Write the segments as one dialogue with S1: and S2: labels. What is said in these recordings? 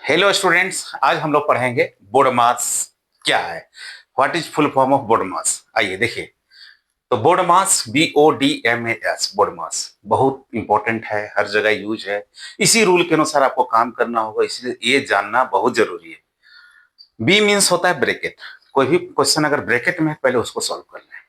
S1: Hello students, आज हम लोग पढ़ेंगे बोडमास क्या है। What is full form of BODMAS. आइए देखिए। तो बोडमास BODMAS बोडमास बहुत इंपॉर्टेंट है, हर जगह यूज है। इसी रूल के अनुसार आपको काम करना होगा, इसलिए ये जानना बहुत जरूरी है। बी मीन्स होता है ब्रैकेट। कोई भी क्वेश्चन अगर ब्रैकेट में है पहले उसको सॉल्व कर लें।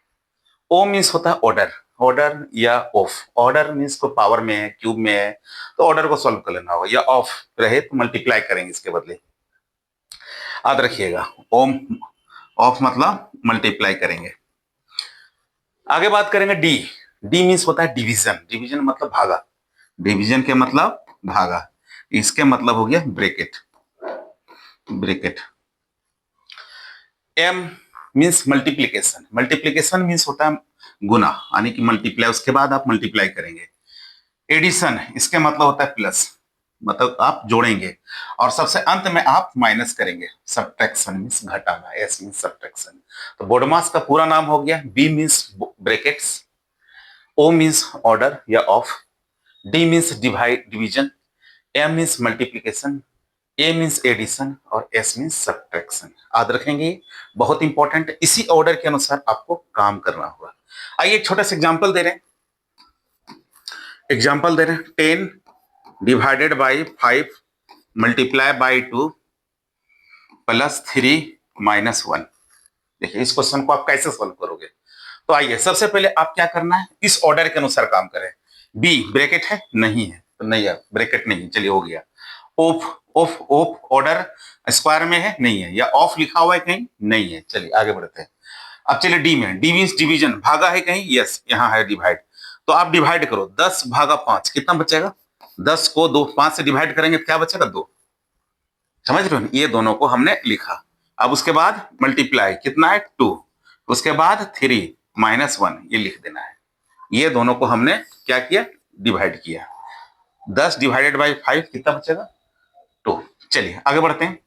S1: ओ मीन्स होता है ऑर्डर। ऑर्डर या ऑफ। ऑर्डर मीन्स को पावर में है, क्यूब में है, तो ऑर्डर को सॉल्व कर लेना होगा। या ऑफ रहे तो मल्टीप्लाई करेंगे इसके बदले। याद रखिएगा, ओम ऑफ मतलब मल्टीप्लाई करेंगे। आगे बात करेंगे डी। डी मीन्स होता है डिवीजन। डिवीजन मतलब भागा। डिवीजन के मतलब भागा। इसके मतलब हो गया bracket. Bracket. M means multiplication. Multiplication means होता है गुना, यानी कि मल्टीप्लाई, उसके बाद आप मल्टीप्लाई करेंगे। एडिशन, इसके मतलब होता है प्लस, मतलब आप जोड़ेंगे। और सबसे अंत में आप माइनस करेंगे। सब्ट्रैक्शन मीन्स घटाना। S means subtraction. तो बोडमास का पूरा नाम हो गया। B means brackets, O means order या of, D means divide division, M means multiplication, A means addition और एस मीन्स सब्ट्रैक्शन। याद रखेंगे, बहुत इंपॉर्टेंट। इसी ऑर्डर के अनुसार आपको काम करना होगा। आइए एक छोटा सा एग्जाम्पल दे रहे हैं। एग्जाम्पल दे रहे हैं 10 divided by 5 multiply by 2 plus 3 minus 1। देखिए इस क्वेश्चन को आप कैसे सॉल्व करोगे। तो आइए सबसे पहले आप क्या करना है, इस ऑर्डर के अनुसार काम करें। बी ब्रैकेट है, नहीं है तो नहीं है, ब्रैकेट नहीं, चलिए हो गया। Of of of order square में है, नहीं है। या ऑफ लिखा हुआ है कहीं, नहीं है। चलिए आगे बढ़ते हैं। अब चलिए डी में। डी मीन्स डिवीजन, भागा है कहीं, यस यहाँ है डिवाइड। तो आप डिवाइड करो 10 भागा 5, कितना बचेगा। 10 को 5 से डिवाइड करेंगे तो क्या बचेगा, 2। समझ रहे हो, ये दोनों को हमने लिखा। अब उसके बाद मल्टीप्लाई, कितना है 2। उसके बाद 3 माइनस 1, ये लिख देना है। ये दोनों को हमने क्या किया, डिवाइड किया। 10 डिवाइडेड बाई 5 कितना बचेगा, 2। चलिए आगे बढ़ते हैं।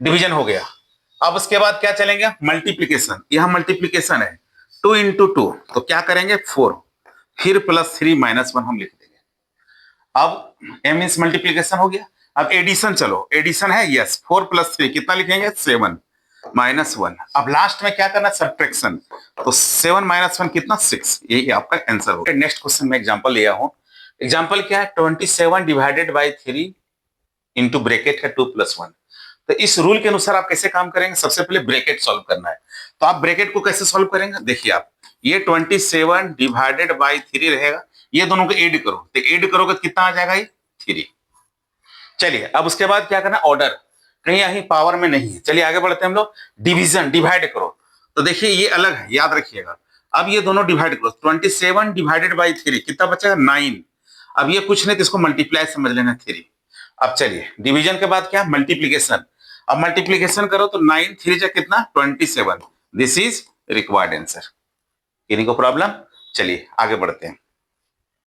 S1: डिवीजन हो गया। अब उसके बाद क्या चलेंगे, मल्टीप्लीकेशन। यहां मल्टीप्लीकेशन है, 2 इंटू 2 तो क्या करेंगे 4, फिर प्लस 3 माइनस 1 हम लिख देंगे। अब एम मीन्स मल्टीप्लीकेशन हो गया। अब एडिशन, चलो एडिशन है, यस। 4 प्लस 3 कितना लिखेंगे, 7 माइनस 1। अब लास्ट में क्या करना, सब्ट्रैक्शन। तो 7 माइनस 1 कितना, 6। यही आपका आंसर होगा। नेक्स्ट क्वेश्चन में एग्जांपल लिया हूं। एग्जांपल क्या है, 27 डिवाइडेड बाई 3 इंटू ब्रैकेट है 2 प्लस 1। तो इस रूल के अनुसार आप कैसे काम करेंगे, सबसे पहले ब्रैकेट सॉल्व करना है। तो आप ब्रैकेट को कैसे सॉल्व करेंगे, देखिए आप, ये 27 डिवाइडेड बाई 3 रहेगा, ये दोनों को ऐड करो, तो ऐड करोगे तो कितना आ जाएगा, ये 3। चलिए अब उसके बाद क्या करना, ऑर्डर, कहीं यहीं पावर में नहीं है। चलिए आगे बढ़ते हैं हम लोग। डिवीजन, डिवाइड करो। तो देखिए ये अलग है, याद रखिएगा। अब ये दोनों डिवाइड करो, 27 डिवाइडेड बाई 3 कितना बचेगा, 9। अब ये कुछ नहीं तो इसको मल्टीप्लाई समझ लेना, 3। अब चलिए डिवीजन के बाद क्या, मल्टीप्लीकेशन। अब मल्टीप्लीकेशन करो तो 9 3 जा कितना, 27। This is required answer. इन्हीं को प्रॉब्लम। चलिए आगे बढ़ते हैं।